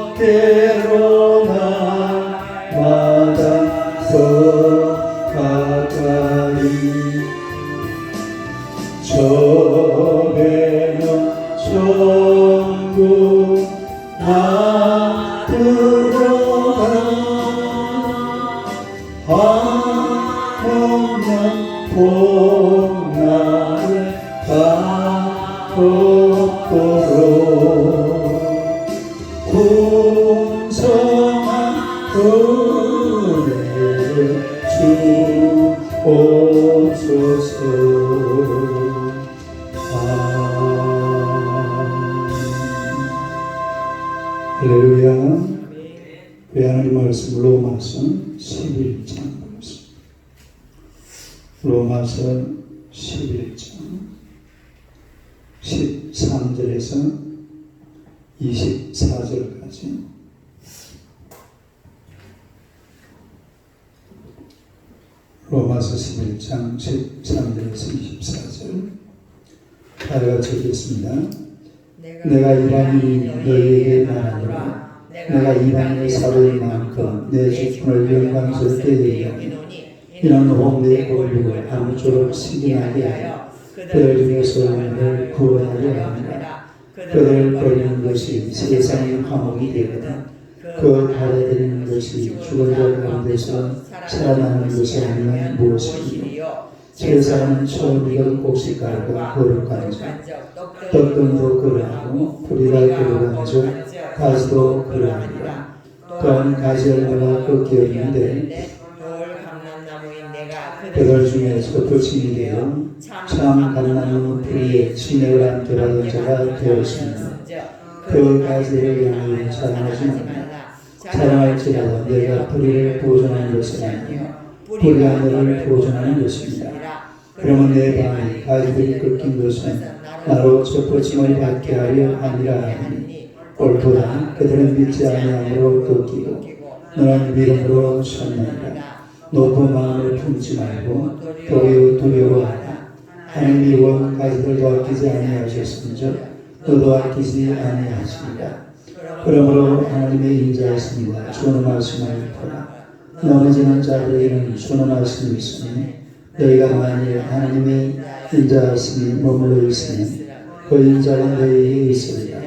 주께로 날마다 더 가까이 저배는 천국 나 들어가 한없는 복날을 가고도록 풍성한 은혜를 주옵소서. 할렐루야. 그 하나님 말씀 로마서 11장 보겠습니다. 로마서 11장 13절에서 24절까지 로마서 11장 13절에서 24절 다 같이 읽겠습니다. 내가 이방인이 너희에게 말하노라. 내가 이방인의 사도인 만큼 내 주권을 영광스럽게 얘기하니 이는 혹 내 권력을 아무쪼록 시기하게 하여 그들 중에서 너를 구원하려 합니다. 그들을 버리는 것이 세상의 화목이 되거든 그 받아들이는 것이 죽은 자 가운데서 살아나는 것이 아니면 무엇이요. 제사는 처음 익은 곡식가루가 거룩한 자 떡등도 그러하고 뿌리가 그러한 자 가지도 그러하니라. 또한 가지 얼마가 꺾여있는데 그들 중에서 부침이 되어 참 감람나무 뿌리에 진액을 함께 받은 자가 되었습니다. 그 가지를 향하여 자랑하지 말라. 자랑할지라도 내가 뿌리를 보존하는 것이 아니요 뿌리가 너를 보존하는 것입니다. 그러면 내 방이 가지들이 꺾인 것은 나로 첫부침을 받게 하려 함이라 하니 옳도다. 그들은 믿지 아니함으로 꺾이고 너는 믿음으로 섰나이다. 높은 마음을 품지 말고 도리어 두려워하라. 하나님이 원 가지들도 아끼지 아니하셨은즉 너도 아끼지 아니하시리라. 그러므로 하나님의 인자하심이다 주는 말씀을 보라. 넘어지는 자들에게는 주는 말씀이 있으니 너희가 만일 하나님의 인자하심이 머물러 있으면 그 인자가 너희에게 있으리라.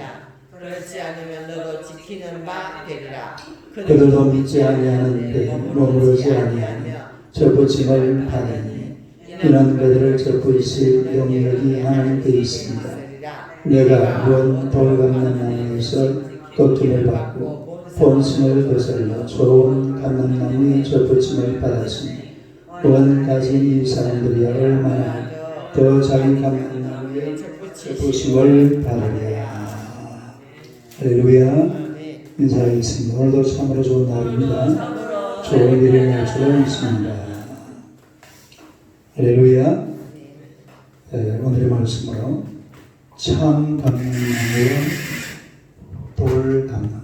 그렇지 않으면 너도 지키는 바 되리라. 그들도 믿지 아니하는데 머무르지 아니하며 접붙임을 받으니 이는 그들을 접붙이실 영역이 하나님께 있습니다. 내가 원 돌감람나무에서 꺾임을 받고 본심을 거슬러 좋은 감람나무의 접붙임을 받았으니 원 가진 이 사람들이 얼마나 더 작은 감람나무의 접붙임을 받으랴. 할렐루야. 인사하겠습니다. 오늘도 참으로 좋은 날입니다. 좋은 일이 날 줄 믿습니다. 할렐루야. 오늘의 말씀으로 참 감람나무와 돌 감람나무.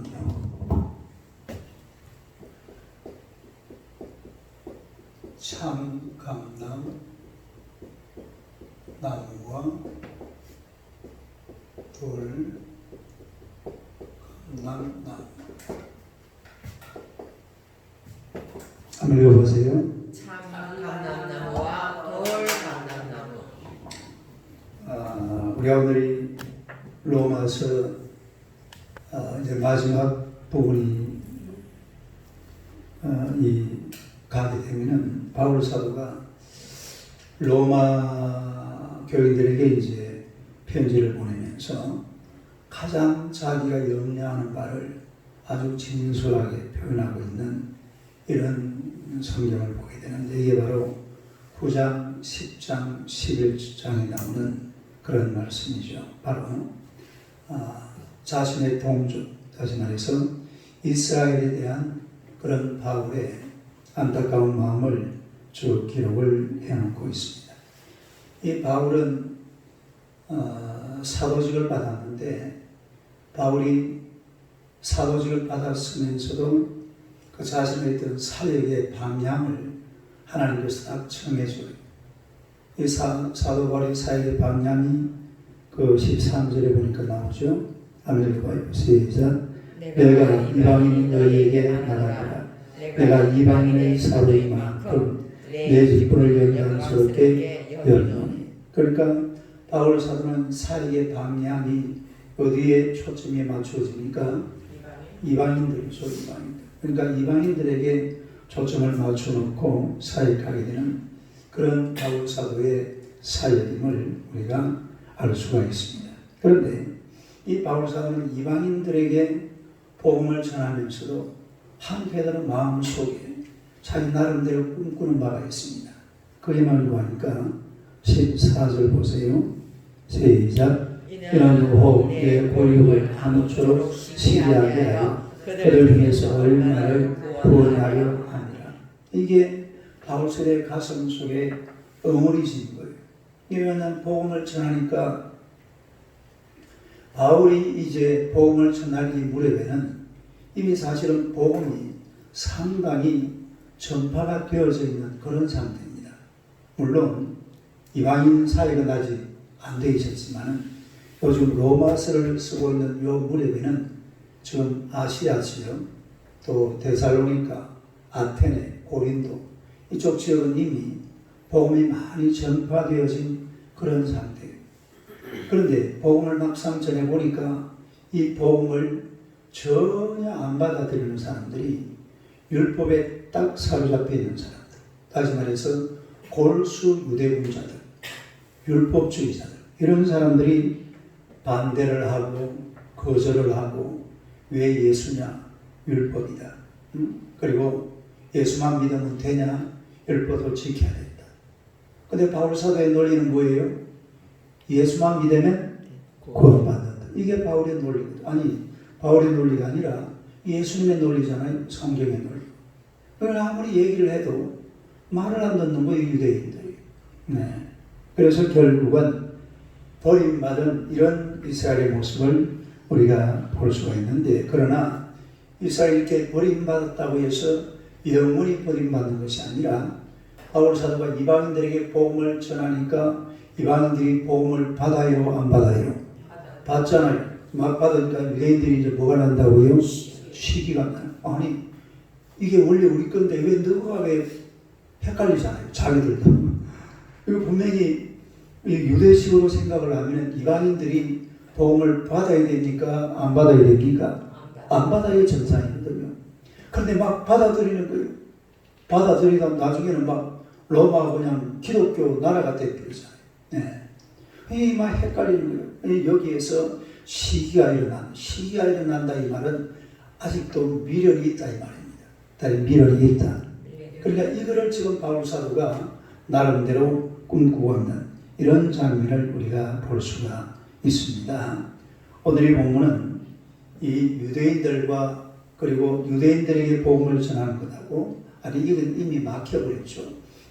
참 감람 나무와 돌 감람나무. 한번 읽어보세요. 참 감람나무와 돌 감람나무. 우리가 오늘이 로마서 이제 마지막 부분이 가게 되면은 바울 사도가 로마 교인들에게 이제 편지를 보내면서 가장 자기가 염려하는 바를 아주 진솔하게 표현하고 있는 이런 성경을 보게 되는데 이게 바로 9장, 10장, 11장에 나오는 그런 말씀이죠. 바로 자신의 동족, 다시 말해서 이스라엘에 대한 그런 바울의 안타까운 마음을 쭉 기록을 해놓고 있습니다. 이 바울은 사도직을 받았는데 바울이 사도직을 받았으면서도 그 자신의 있던 사역의 방향을 하나님께서 딱 정해줘요. 이 사도 바울의 사역의 방향이 그 13절에 보니까 나오죠. 한번 읽어봐요. 시작. 내가 이방인 너희에게 말하노라. 내가 이방인의 사도인 만큼 내 직분을 영광스럽게 여기노니. 그러니까 바울 사도는 사역의 방향이 어디에 초점이 맞춰집니까? 이방인들이죠. 이방인들. 그러니까 이방인들에게 초점을 맞춰놓고 사역하게 되는 그런 바울 사도의 사역임을 우리가 알 수가 있습니다. 그런데 이 바울 사도는 이방인들에게 복음을 전하면서도 한편으로 마음속에 자기 나름대로 꿈꾸는 바가 있습니다. 그게 말고 하니까 14절 보세요. 시작. 이는 후 내 고육을 아무쪼록 시기하게 하여 그들 중에서 얼마를 구원하려 하니라. 이게 바울 사도의 가슴 속에 응어리 진 거예요. 왜냐하면 복음을 전하니까 바울이 이제 복음을 전할 이 무렵에는 이미 사실은 복음이 상당히 전파가 되어져 있는 그런 상태입니다. 물론 이방인 사역은 아직 안 되어 있었지만 요즘 로마서를 쓰고 있는 요 무렵에는 지금 아시아 지역, 또 데살로니가, 아테네, 고린도 이쪽 지역은 이미 복음이 많이 전파되어진 그런 상태예요. 그런데 복음을 막상 전해보니까 이 복음을 전혀 안 받아들이는 사람들이 율법에 딱 사로잡혀 있는 사람들, 다시 말해서 골수 유대군자들, 율법주의자들, 이런 사람들이 반대를 하고 거절을 하고 왜 예수냐? 율법이다. 그리고 예수만 믿으면 되냐? 율법도 지켜야 된다. 근데 바울 사도의 논리는 뭐예요? 예수만 믿으면 구원받는다. 이게 바울의 논리거든. 아니, 바울의 논리가 아니라 예수님의 논리잖아요. 성경의 논리. 그러나 아무리 얘기를 해도 말을 안 듣는 거예요, 유대인들이. 네. 그래서 결국은 버림받은 이런 이스라엘의 모습을 우리가 볼 수가 있는데, 그러나 이스라엘이 이렇게 버림받았다고 해서 영원히 버림받는 것이 아니라 바울 사도가 이방인들에게 복음을 전하니까 이방인들이 복음을 받아요, 안 받아요? 받잖아요. 막 받으니까 유대인들이 이제 뭐가 난다고요? 시기가 나요. 아니, 이게 원래 우리 건데 왜 너가 왜 헷갈리잖아요. 자기들도. 이거 분명히 유대식으로 생각을 하면 이방인들이 복음을 받아야 되니까 안 받아야 됩니까? 안 받아야 정상이거든요. 그런데 막 받아들이는 거예요. 받아들이다 나중에는 막 로마가 그냥 기독교 나라가 되버리잖아요. 네. 이 막 헷갈리는 거예요. 여기에서 시기가 일어난다 이 말은 아직도 미련이 있다 이 말입니다. 다른 미련이 있다. 그러니까 이거를 지금 바울 사도가 나름대로 꿈꾸고 있는 이런 장면을 우리가 볼 수가 있습니다. 오늘 이 본문은 이 유대인들과 그리고 유대인들에게 복음을 전하는 것하고, 아니 이건 이미 막혀버렸죠.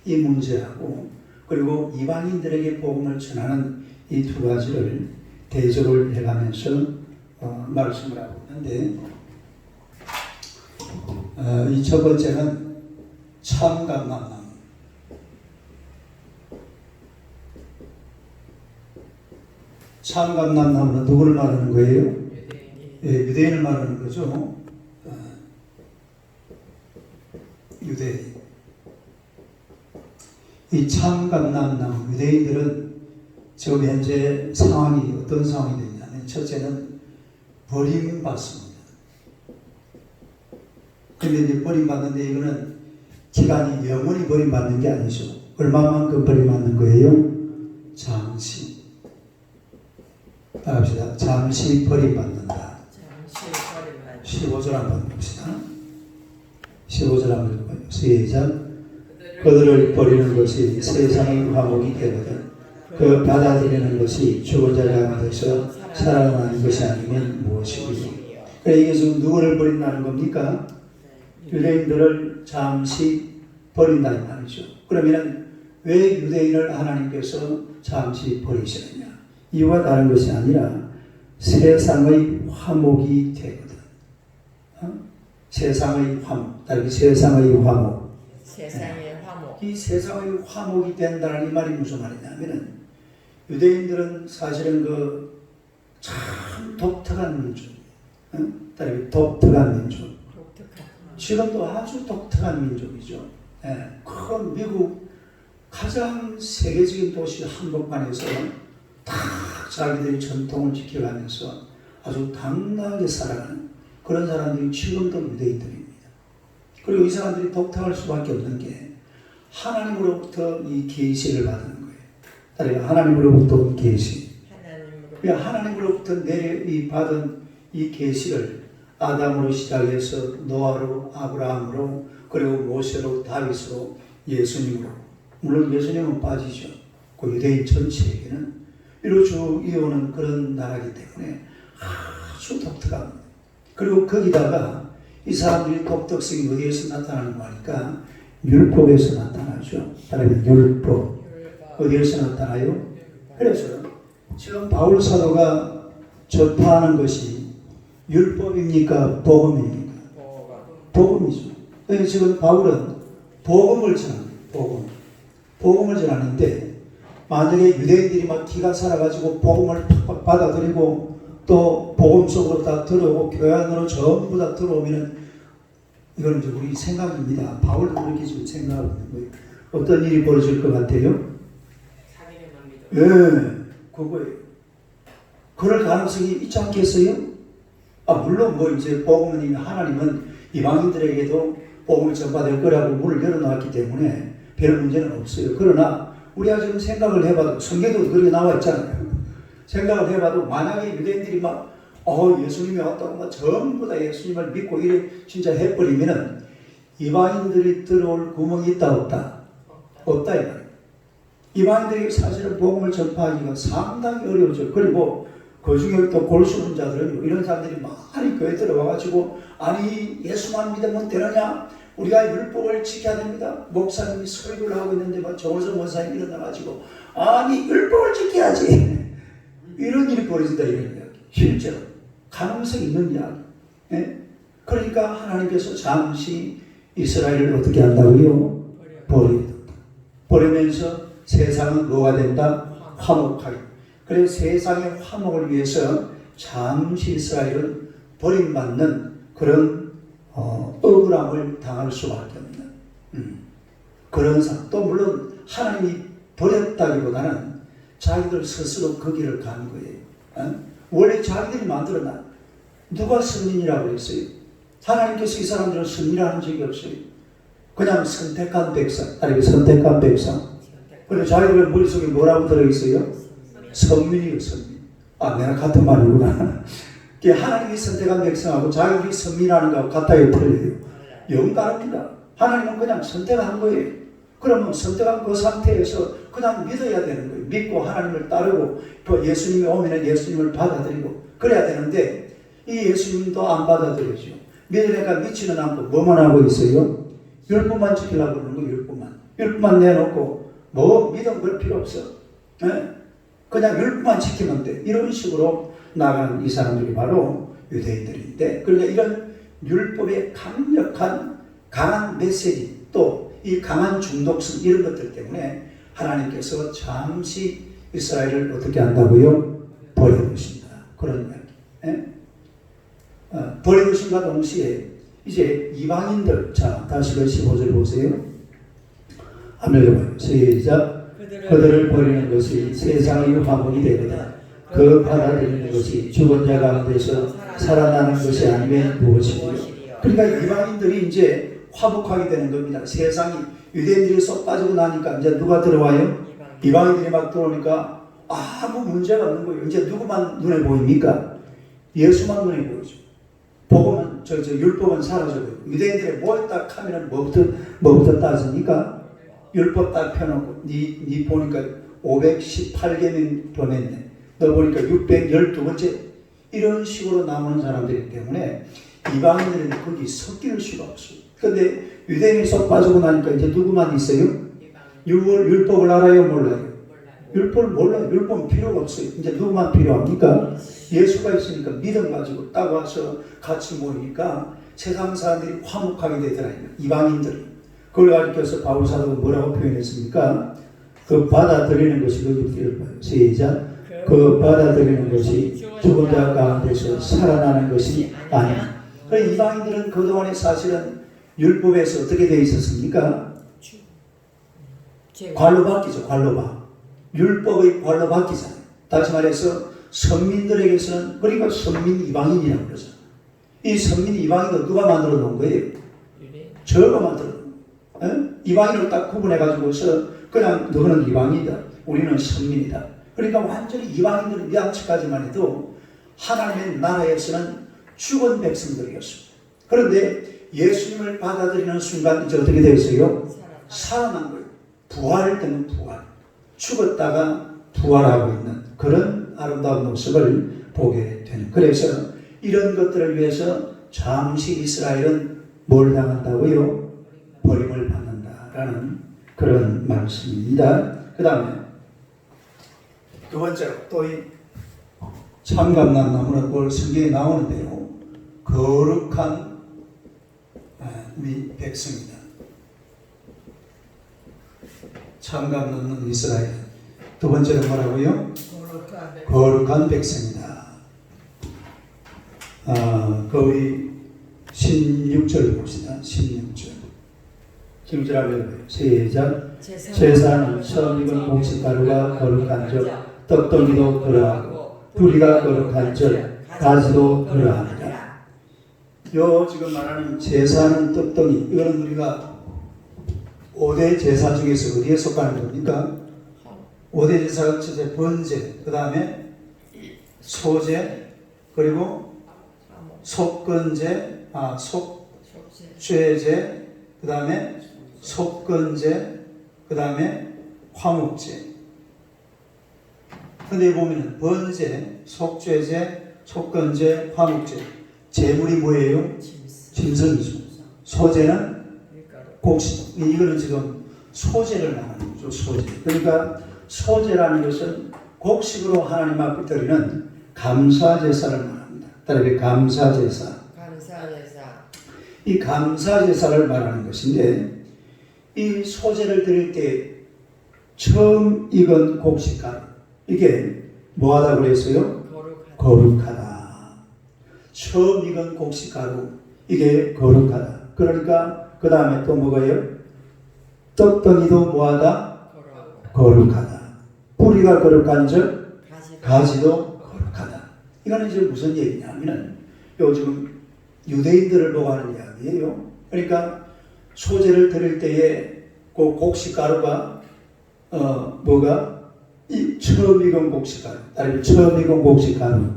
이 문제하고 그리고 이방인들에게 복음을 전하는 이 두 가지를 대조를 해가면서 말씀을 하고 있는데, 이 첫 번째는 참감남나무. 참감남나무는 누구를 말하는 거예요? 유대인을 말하는 거죠. 유대인. 이 참감남나무, 유대인들은 지금 현재 상황이 어떤 상황이 되냐면, 첫째는 버림받습니다. 그런데 이제 버림받는데 이거는 기간이 영원히 버림받는 게 아니죠. 얼마만큼 버림받는 거예요? 잠시. 합시다. 잠시 버림받는다. 15절 한번 봅시다. 15절 한번 읽어봐요. 시작. 그들을 버리는 것이 세상의 화목이 되거든 그 받아들이는 것이 죽은 자가 가운데서 살아나는 것이 아니면 무엇이기요. 그래, 이게 지금 누구를 버린다는 겁니까? 유대인들을 잠시 버린다 이 말이죠. 그러면 왜 유대인을 하나님께서 잠시 버리시느냐? 이유가 다른 것이 아니라 세상의 화목이 되거든. 세상의 화목, 다르게 세상의 화목. 세상의 화목. 이 세상의 화목이 된다는 이 말이 무슨 말이냐면은, 유대인들은 사실은 참 독특한 민족, 독특한 민족. 지금도 아주 독특한 민족이죠. 큰 미국 가장 세계적인 도시 한복판에서 다 자기들의 전통을 지켜가면서 아주 당당하게 살아가는 그런 사람들이 지금도 유대인들입니다. 그리고 이 사람들이 독특할 수밖에 없는 게 하나님으로부터 이 계시를 받는 거예요. 하나님으로부터 온 계시. 하나님으로부터 받은 이 계시를 아담으로 시작해서 노아로, 아브라함으로, 그리고 모세로, 다윗으로, 예수님으로. 물론 예수님은 빠지죠. 그 유대인 전체에게는 이로 쭉 이어오는 그런 나라이기 때문에 아주 독특합니다. 그리고 거기다가 이 사람들이 독특성이 어디에서 나타나는 거 하니까 율법에서 나타나죠. 따라서 율법. 어디에서 나타나요? 그래서 지금 바울 사도가 전파하는 것이 율법입니까? 복음입니까? 복음이죠. 그래서 지금 바울은 복음을 전합니다. 복음을 전하는데 만약에 유대인들이 막 기가 살아가지고 복음을 팍팍 받아들이고 또 복음 속으로 다 들어오고 교회 안으로 전부 다 들어오면은 이거는 이제 우리 생각입니다. 바울도 그렇게 지금 생각하고 있는 거예요. 어떤 일이 벌어질 것 같아요? 그거예요. 그럴 가능성이 있지 않겠어요? 물론 이제 복음은 하나님은 이방인들에게도 복음을 전파될 거라고 문을 열어놨기 때문에 별 문제는 없어요. 그러나 우리가 지금 생각을 해봐도 성경에도 그렇게 나와 있잖아요. 생각을 해봐도 만약에 유대인들이 막 예수님이 왔다고 막 전부 다 예수님을 믿고 이래 진짜 해버리면은 이방인들이 들어올 구멍이 있다 없다? 없다 이 말이에요. 이방인들이 사실은 복음을 전파하기가 상당히 어려워져. 그리고 그 중에 또 골수분 자들은 이런 사람들이 많이 교회 들어와가지고 아니 예수만 믿으면 되느냐? 우리가 율법을 지켜야 됩니다. 목사님이 설교를 하고 있는데 정호성 목사님이 일어나가지고 아니 율법을 지켜야지. 이런 일이 벌어진다 이런 이야기. 실제로 가능성이 있는 이야기. 그러니까 하나님께서 잠시 이스라엘을 어떻게 한다고요? 버리면서 세상은 뭐가 된다? 화목하게. 그래서 세상의 화목을 위해서 잠시 이스라엘은 버림받는 그런 억울함을 당할 수밖에 없는 그런 상황. 또 물론 하나님이 버렸다기보다는 자기들 스스로 그 길을 간 거예요. 원래 자기들이 만들어놔. 누가 선민이라고 했어요? 하나님께서 이 사람들은 선민이라는 적이 없어요. 그냥 선택한 백성, 아니 선택한 백성. 그런데 자기들 머릿속에 뭐라고 들어있어요? 선민이요, 선민. 내가 같은 말이구나. 하나님이 선택한 백성하고 자기들이 선민하는 거하고 같아요, 틀려요? 영 다릅니다. 하나님은 그냥 선택한 거예요. 그러면 선택한 그 상태에서 그냥 믿어야 되는 거예요. 믿고 하나님을 따르고 또 예수님이 오면 예수님을 받아들이고 그래야 되는데 이 예수님도 안 받아들이죠. 믿으니까 믿지는 않고 뭐만 하고 있어요? 율법만 지키려고 그러는 거예요. 율법만 내놓고 믿음 그럴 필요 없어. 그냥 율법만 지키면 돼. 이런 식으로 나가는 이 사람들이 바로 유대인들인데, 그러니까 이런 율법의 강한 메시지, 또 이 강한 중독성 이런 것들 때문에 하나님께서 잠시 이스라엘을 어떻게 한다고요? 버려두신다. 그런 이야기. 버려두신과 동시에 이제 이방인들, 자 다시 그 15절 보세요. 한번 읽어봐요. 시작. 그들을 버리는 것이 세상의 화목이 되거든 그 받아들이는 것이 죽은 자 가운데서 살아나는 것이 아니면 무엇이며. 그러니까 이방인들이 이제 화목하게 되는 겁니다. 세상이 유대인들이 쏙 빠지고 나니까 이제 누가 들어와요? 이방인들이 막 들어오니까 아무 문제가 없는 거예요. 이제 누구만 눈에 보입니까? 예수만 눈에 보이죠. 복음은 율법은 사라져요. 유대인들이 뭘 딱 하면은 뭐부터 따집니까? 율법 딱 펴놓고 니 보니까 518개는 보냈네. 너 보니까 612번째 이런 식으로 나오는 사람들이기 때문에 이방인들은 거기 섞일 수가 없어요. 그런데 유대인이 쏙 빠지고 나니까 이제 누구만 있어요? 율법을 알아요? 몰라요? 율법을 몰라요. 율법은 필요가 없어요. 이제 누구만 필요합니까? 예수가 있으니까 믿음 가지고 딱 와서 같이 모이니까 세상 사람들이 화목하게 되더라고요. 이방인들이. 그걸 가르쳐서 바울 사도가 뭐라고 표현했습니까? 그 받아들이는 것이 그 육체를 봐요. 시작. 그 받아들이는 것이 죽은 자 가운데서 살아나는 것이 아니야. 그래서 이방인들은 그동안에 사실은 율법에서 어떻게 되어 있었습니까? 관로 바뀌죠. 관로바. 율법의 관로 바뀌잖아요. 다시 말해서 선민들에게서는, 그러니까 선민 이방인이라고 그러죠. 이 선민 이방인도 누가 만들어 놓은 거예요? 저가 만들어 놓은 거예요. 이방인을 딱 구분해 가지고서 그냥 너는 이방인이다, 우리는 선민이다. 그러니까 완전히 이방인들은 양측까지만 해도 하나님의 나라에서는 죽은 백성들이었습니다. 그런데 예수님을 받아들이는 순간 이제 어떻게 되었어요? 살아난 거예요. 부활되는 부활. 죽었다가 부활하고 있는 그런 아름다운 모습을 보게 되는. 그래서 이런 것들을 위해서 잠시 이스라엘은 뭘 당한다고요? 버림을 받는다라는 그런 말씀입니다. 그 다음에 두 번째로 또 이 참감난나무는 올 성경에 나오는데요, 거룩한 우리 백성이다. 참감난나무 이스라엘. 두 번째로 뭐라고요? 거룩한 백성이다. 거의 16절 봅시다. 16절. 16절 하면 시작. 제사는 처음 익은 곡식가루가 거룩한 적, 떡덩이도 그러하고 뿌리가 거룩한 적, 가지도 그러하니라. 요 지금 말하는 제사는 떡덩이, 이거는 우리가 5대 제사 중에서 어디에 속하는 겁니까? 5대 제사가 첫째 번제, 그 다음에 소제, 그리고 속건제, 속죄제, 그 다음에 속건제, 그 다음에 화목제. 근데 보면은 번제, 속죄제, 속건제, 화목제. 제물이 뭐예요? 짐승이죠. 소제는 곡식. 이거는 지금 소제를 말하는 거죠. 소제. 그러니까 소제라는 것은 곡식으로 하나님 앞에 드리는 감사제사를 말합니다. 따라서 감사제사. 이 감사제사를 말하는 것인데, 이 소제를 드릴 때 처음 익은 곡식가루, 이게 뭐하다고 그랬어요? 거룩하다. 처음 익은 곡식가루, 이게 거룩하다. 그러니까 그 다음에 또 뭐가요? 떡덩이도 뭐하다? 거룩하다. 뿌리가 거룩한 적, 가지도 거룩하다. 이거는 이제 무슨 얘기냐면은 요 지금 유대인들을 보고 하는 이야기예요. 그러니까 소제를 드릴 때에 그 곡식가루가 뭐가? 이 처음 익은 곡식가루, 아니면 처음 익은 곡식가루.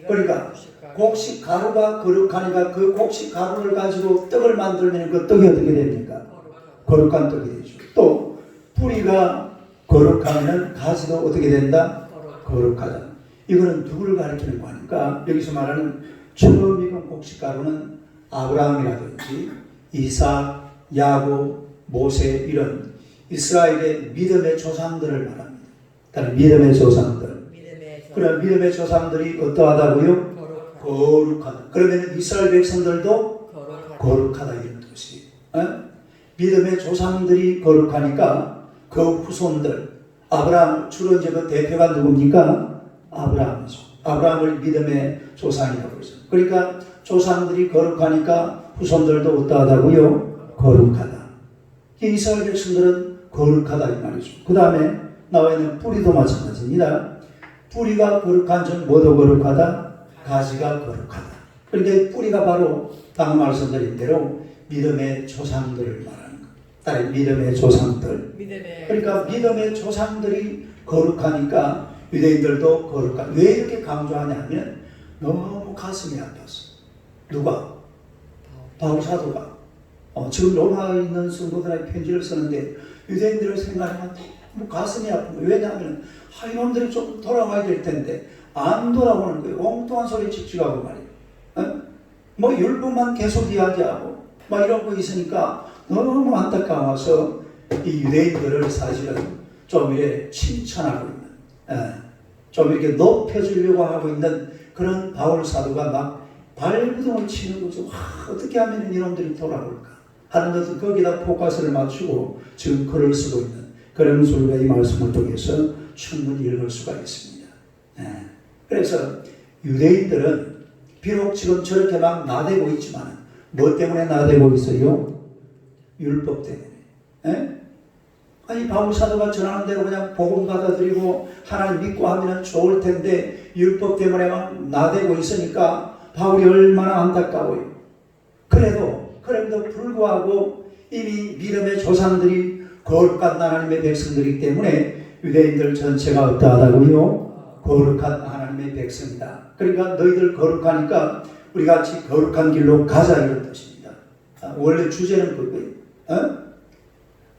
그러니까 곡식가루가 거룩하니까 그 곡식가루를 가지고 떡을 만들면 그 떡이 어떻게 됩니까? 거룩한 떡이 되죠. 또 뿌리가 거룩하면 가지도 어떻게 된다? 거룩하다. 이거는 누구를 가리키는 거니까 여기서 말하는 처음 익은 곡식가루는 아브라함이라든지 이삭, 야곱, 모세, 이런 이스라엘의 믿음의 조상들을 말합니다. 다른 믿음의 조상들. 그런 믿음의 조상들이 어떠하다고요? 거룩하다. 그러면 이스라엘 백성들도 거룩하다 이런 뜻이에요. 믿음의 조상들이 거룩하니까 그 후손들, 아브라함, 주로 이제 그 대표가 누굽니까? 아브라함이죠. 아브라함을 믿음의 조상이라고 그러죠. 그러니까 조상들이 거룩하니까 후손들도 어떠하다고요? 거룩하다. 이스라엘 백성들은 거룩하다 이 말이죠. 그 다음에 나와 있는 뿌리도 마찬가지입니다. 뿌리가 거룩한 점 뭐도 거룩하다? 가지가 거룩하다. 그런데 뿌리가 바로 방금 말씀드린 대로 믿음의 조상들을 말하는 것. 따로 믿음의 조상들. 그러니까 믿음의 조상들이 거룩하니까 유대인들도 거룩하다. 왜 이렇게 강조하냐면 너무 가슴이 아팠어. 누가? 바울 사도가. 지금 로마에 있는 성도들에게 편지를 쓰는데 유대인들을 생각하면 너무 가슴이 아픈 거예요. 왜냐하면 이놈들이 좀 돌아와야 될 텐데 안 돌아오는 거예요. 엉뚱한 소리 칙칙하고 말이에요. 뭐 율법만 계속 이야기하고 막 이러고 있으니까 너무 안타까워서 이 유대인들을 사실은 좀 이렇게 칭찬하고 있는, 좀 이렇게 높여주려고 하고 있는 그런 바울 사도가 막 발구동을 치는 거죠. 어떻게 하면 이놈들이 돌아올까 하는 것은 거기다 포커스를 맞추고 지금 글을 쓰고 있는 그런 소리가 이 말씀을 통해서 충분히 읽을 수가 있습니다. 그래서 유대인들은 비록 지금 저렇게 막 나대고 있지만 뭐 때문에 나대고 있어요? 율법 때문에. 에? 아니 바울 사도가 전하는 대로 그냥 복음 받아들이고 하나님 믿고 하면 좋을 텐데 율법 때문에 막 나대고 있으니까 바울이 얼마나 안타까워요. 그래도 불구하고 이미 믿음의 조상들이 거룩한 하나님의 백성들이기 때문에 유대인들 전체가 어떠하다고요? 거룩한 하나님의 백성이다. 그러니까 너희들 거룩하니까 우리 같이 거룩한 길로 가자 이런 뜻입니다. 원래 주제는 그거예요.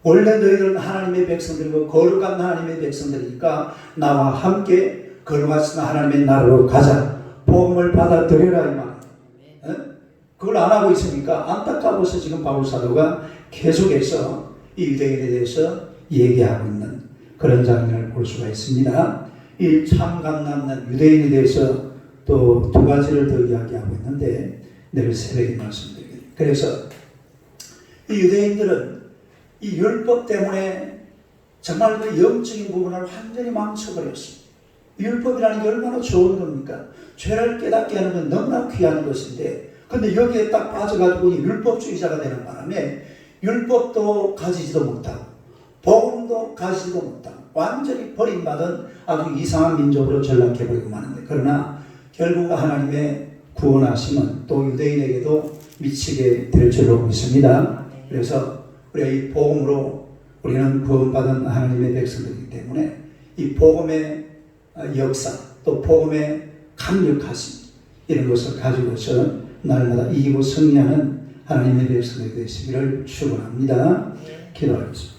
원래 너희들은 하나님의 백성들이고 거룩한 하나님의 백성들이니까 나와 함께 거룩하신 하나님의 나라로 가자. 복음을 받아들여라 이 말이에요. 그걸 안 하고 있으니까 안타까워서 지금 바울 사도가 계속해서 이 유대인에 대해서 얘기하고 있는 그런 장면을 볼 수가 있습니다. 이 참감 남는 유대인에 대해서 또 두 가지를 더 이야기하고 있는데 내일 새벽에 말씀드리겠습니다. 그래서 이 유대인들은 이 율법 때문에 정말 그 영적인 부분을 완전히 망쳐버렸습니다. 율법이라는 게 얼마나 좋은 겁니까? 죄를 깨닫게 하는 건 너무나 귀한 것인데 근데 여기에 딱 빠져가지고 이 율법주의자가 되는 바람에 율법도 가지지도 못하고 복음도 가지지도 못하고 완전히 버림받은 아주 이상한 민족으로 전락해버리고 마는데 그러나 결국 하나님의 구원하심은 또 유대인에게도 미치게 될 줄로 믿습니다. 그래서 우리가 이 복음으로 우리는 구원받은 하나님의 백성들이기 때문에 이 복음의 역사 또 복음의 강력하심 이런 것을 가지고서 날마다 이기고 승리하는 하나님의 백성들이 되시기를 축원합니다. 기도하겠습니다.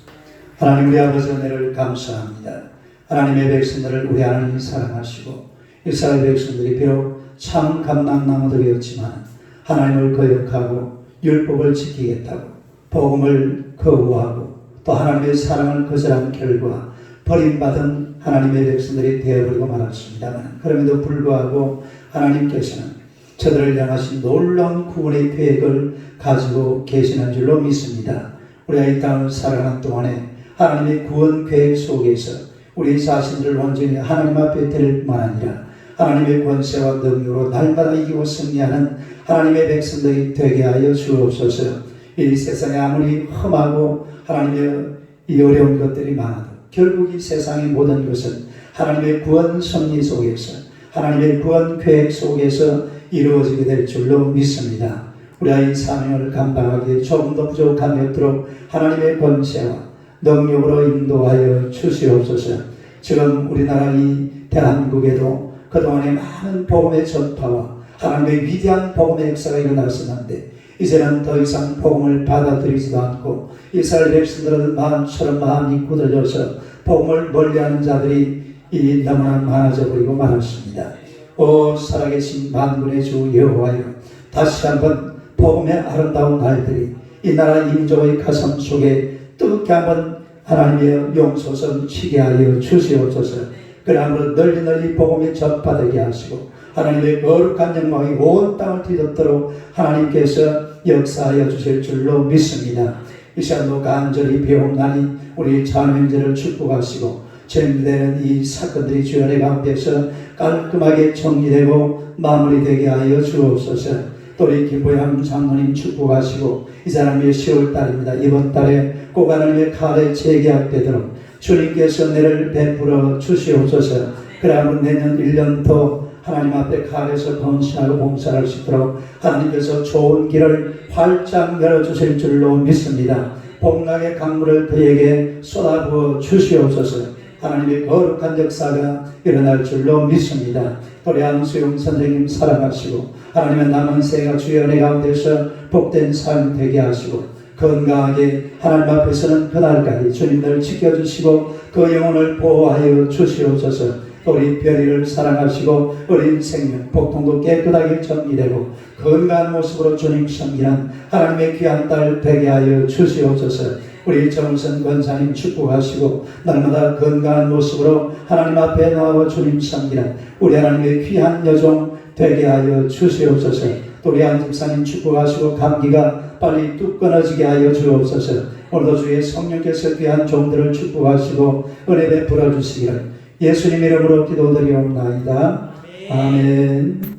하나님 우리 아버지 은혜를 감사합니다. 하나님의 백성들을 우리 하나님이 사랑하시고 이스라엘 백성들이 비록 참 감람나무들이었지만 하나님을 거역하고 율법을 지키겠다고 복음을 거부하고 또 하나님의 사랑을 거절한 결과 버림받은 하나님의 백성들이 되어버리고 말았습니다만 그럼에도 불구하고 하나님께서는 저들을 향하신 놀라운 구원의 계획을 가지고 계시는 줄로 믿습니다. 우리가 이 땅을 살아가는 동안에 하나님의 구원 계획 속에서 우리 자신들을 완전히 하나님 앞에 드릴 뿐만 아니라 하나님의 권세와 능력으로 날마다 이기고 승리하는 하나님의 백성들이 되게 하여 주옵소서. 이 세상에 아무리 험하고 하나님의 이 어려운 것들이 많아도 결국 이 세상의 모든 것은 하나님의 구원 섭리 속에서 하나님의 구원 계획 속에서 이루어지게 될 줄로 믿습니다. 우리가 이 사명을 감당하기에 조금 더 부족함이 없도록 하나님의 권세와 능력으로 인도하여 주시옵소서. 지금 우리나라 이 대한민국에도 그동안에 많은 복음의 전파와 하나님의 위대한 복음의 역사가 일어났었는데 이제는 더 이상 복음을 받아들이지도 않고 이스라엘 백성들은 마음처럼 마음이 굳어져서 복음을 멀리하는 자들이 너무나 많아져 버리고 말았습니다. 오 살아계신 만군의 주 여호와여 다시 한번 복음의 아름다운 날들이 이 나라 민족의 가슴 속에 뜨겁게 한번 하나님의 용서선 치게 하여 주시옵소서. 그러므로 널리 복음이 전파되게 하시고 하나님의 거룩한 영광이 온 땅을 뒤덮도록 하나님께서 역사하여 주실 줄로 믿습니다. 이 시간도 간절히 비옵나니 우리 자명제를 축복하시고 진행되는 이 사건들이 주연의 가운데서 깔끔하게 정리되고 마무리되게 하여 주옵소서. 또 우리 김보영 장로님 축복하시고 이 사람이 10월달입니다. 이번 달에 꼭 하나님의 칼에 재계약되도록 주님께서 은혜를 베풀어 주시옵소서. 그러면 내년 1년 더 하나님 앞에 칼에서 헌신하고 봉사할 수 있도록 하나님께서 좋은 길을 활짝 열어주실 줄로 믿습니다. 복락의 강물을 그에게 쏟아부어 주시옵소서. 하나님의 거룩한 역사가 일어날 줄로 믿습니다. 우리 안수용 선생님 사랑하시고 하나님의 남은 생애가 주의 은혜 가운데서 복된 삶 되게 하시고 건강하게 하나님 앞에서는 그날까지 주님을 지켜주시고 그 영혼을 보호하여 주시옵소서. 우리 별이를 사랑하시고 어린 생명 복통도 깨끗하게 정리되고 건강한 모습으로 주님 섬기는 하나님의 귀한 딸 되게 하여 주시옵소서. 우리 정선 권사님 축복하시고 날마다 건강한 모습으로 하나님 앞에 나와 주님 섬기는 우리 하나님의 귀한 여종 되게 하여 주시옵소서. 또 우리 안 집사님 축복하시고 감기가 빨리 뚝 끊어지게 하여 주옵소서. 오늘도 주의 성령께서 귀한 종들을 축복하시고 은혜 베풀어 주시기를 예수님 이름으로 기도드리옵나이다. 아멘.